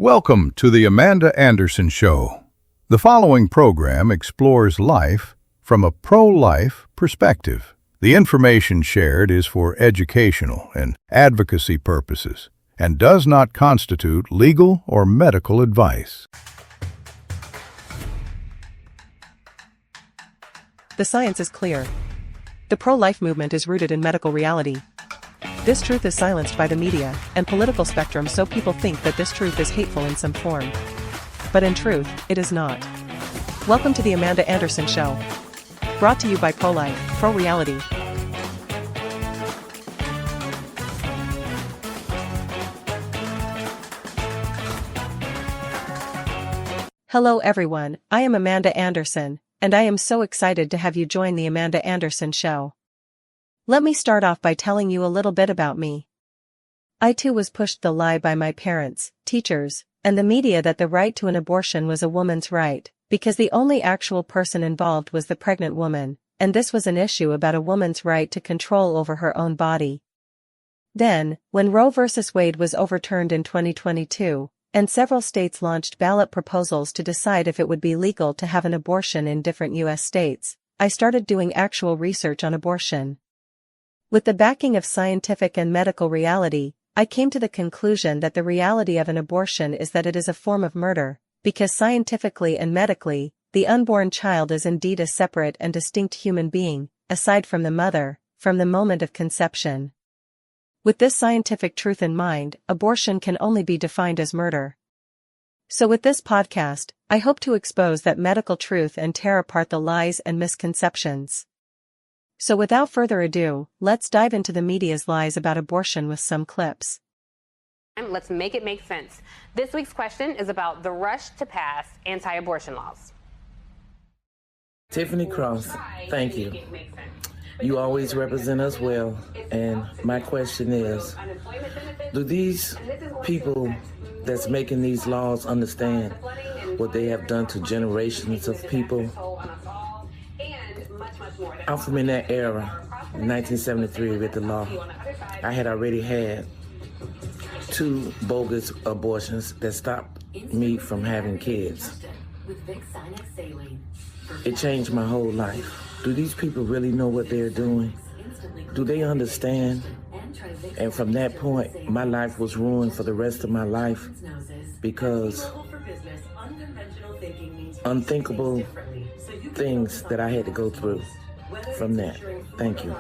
Welcome to the Amanda Anderson Show. The following program explores life from a pro-life perspective. The information shared is for educational and advocacy purposes and does not constitute legal or medical advice. The science is clear. The pro-life movement is rooted in medical reality. This truth is silenced by the media and political spectrum, so people think that this truth is hateful in some form. But in truth, it is not. Welcome to the Amanda Anderson Show. Brought to you by Pro-Life, Pro-Reality. Hello everyone, I am Amanda Anderson, and I am so excited to have you join the Amanda Anderson Show. Let me start off by telling you a little bit about me. I too was pushed the lie by my parents, teachers, and the media that the right to an abortion was a woman's right, because the only actual person involved was the pregnant woman, and this was an issue about a woman's right to control over her own body. Then, when Roe v. Wade was overturned in 2022, and several states launched ballot proposals to decide if it would be legal to have an abortion in different U.S. states, I started doing actual research on abortion. With the backing of scientific and medical reality, I came to the conclusion that the reality of an abortion is that it is a form of murder, because scientifically and medically, the unborn child is indeed a separate and distinct human being, aside from the mother, from the moment of conception. With this scientific truth in mind, abortion can only be defined as murder. So with this podcast, I hope to expose that medical truth and tear apart the lies and misconceptions. So without further ado, let's dive into the media's lies about abortion with some clips. Let's make it make sense. This week's question is about the rush to pass anti-abortion laws. Tiffany Cross, thank you. You always represent us well, and my question is, do these people that's making these laws understand what they have done to generations of people? I'm from in that era, 1973 with the law. I had already had 2 bogus abortions that stopped me from having kids. It changed my whole life. Do these people really know what they're doing? Do they understand? And from that point, my life was ruined for the rest of my life because unthinkable things that I had to go through from that. Thank you.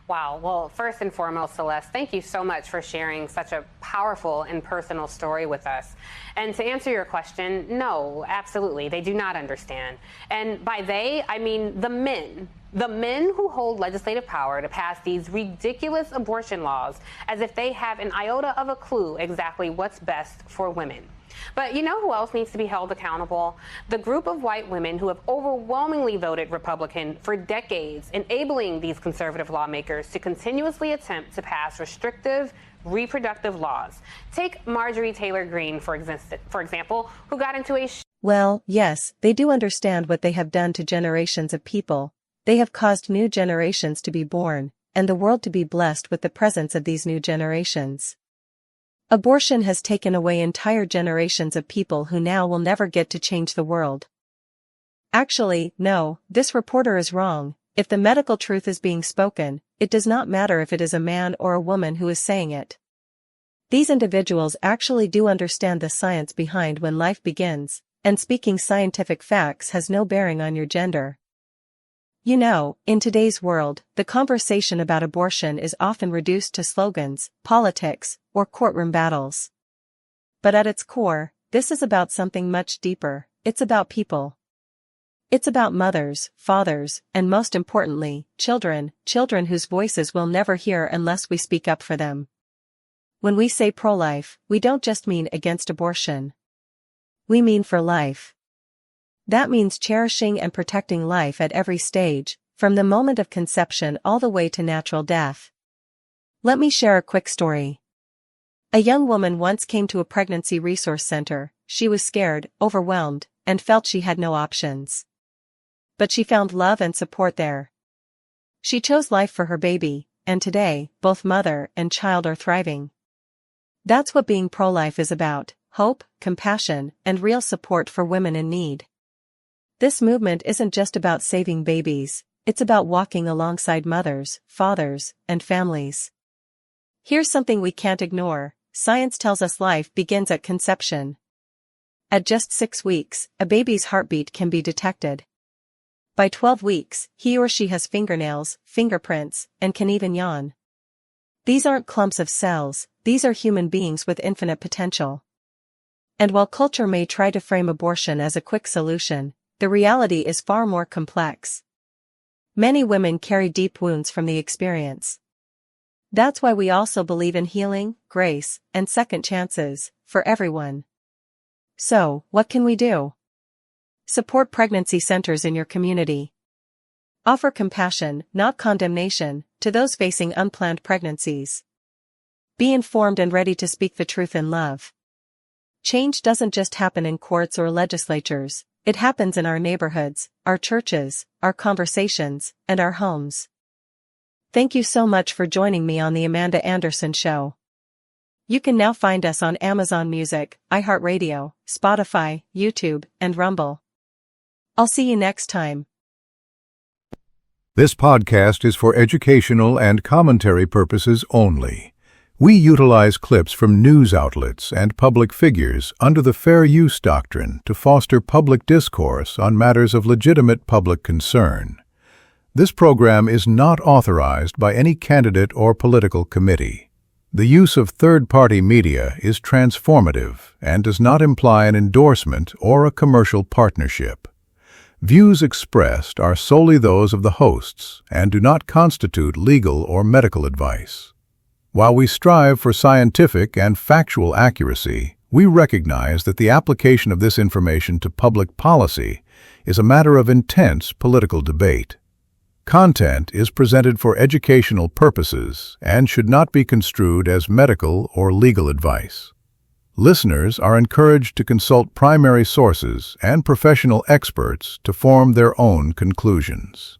Wow. Well, first and foremost, Celeste, thank you so much for sharing such a powerful and personal story with us. And to answer your question, no, absolutely, they do not understand. And by they, I mean the men who hold legislative power to pass these ridiculous abortion laws as if they have an iota of a clue exactly what's best for women. But you know who else needs to be held accountable? The group of white women who have overwhelmingly voted Republican for decades, enabling these conservative lawmakers to continuously attempt to pass restrictive reproductive laws. Take Marjorie Taylor Greene, for example, who got into a Well, yes, they do understand what they have done to generations of people. They have caused new generations to be born, and the world to be blessed with the presence of these new generations. Abortion has taken away entire generations of people who now will never get to change the world. Actually, no, this reporter is wrong. If the medical truth is being spoken, it does not matter if it is a man or a woman who is saying it. These individuals actually do understand the science behind when life begins, and speaking scientific facts has no bearing on your gender. You know, in today's world, the conversation about abortion is often reduced to slogans, politics, or courtroom battles. But at its core, this is about something much deeper. It's about people. It's about mothers, fathers, and most importantly, children whose voices we'll never hear unless we speak up for them. When we say pro-life, we don't just mean against abortion. We mean for life. That means cherishing and protecting life at every stage, from the moment of conception all the way to natural death. Let me share a quick story. A young woman once came to a pregnancy resource center. She was scared, overwhelmed, and felt she had no options. But she found love and support there. She chose life for her baby, and today, both mother and child are thriving. That's what being pro-life is about: hope, compassion, and real support for women in need. This movement isn't just about saving babies, it's about walking alongside mothers, fathers, and families. Here's something we can't ignore: science tells us life begins at conception. At just 6 weeks, a baby's heartbeat can be detected. By 12 weeks, he or she has fingernails, fingerprints, and can even yawn. These aren't clumps of cells, these are human beings with infinite potential. And while culture may try to frame abortion as a quick solution, the reality is far more complex. Many women carry deep wounds from the experience. That's why we also believe in healing, grace, and second chances, for everyone. So, what can we do? Support pregnancy centers in your community. Offer compassion, not condemnation, to those facing unplanned pregnancies. Be informed and ready to speak the truth in love. Change doesn't just happen in courts or legislatures, it happens in our neighborhoods, our churches, our conversations, and our homes. Thank you so much for joining me on The Amanda Anderson Show. You can now find us on Amazon Music, iHeartRadio, Spotify, YouTube, and Rumble. I'll see you next time. This podcast is for educational and commentary purposes only. We utilize clips from news outlets and public figures under the Fair Use Doctrine to foster public discourse on matters of legitimate public concern. This program is not authorized by any candidate or political committee. The use of third-party media is transformative and does not imply an endorsement or a commercial partnership. Views expressed are solely those of the hosts and do not constitute legal or medical advice. While we strive for scientific and factual accuracy, we recognize that the application of this information to public policy is a matter of intense political debate. Content is presented for educational purposes and should not be construed as medical or legal advice. Listeners are encouraged to consult primary sources and professional experts to form their own conclusions.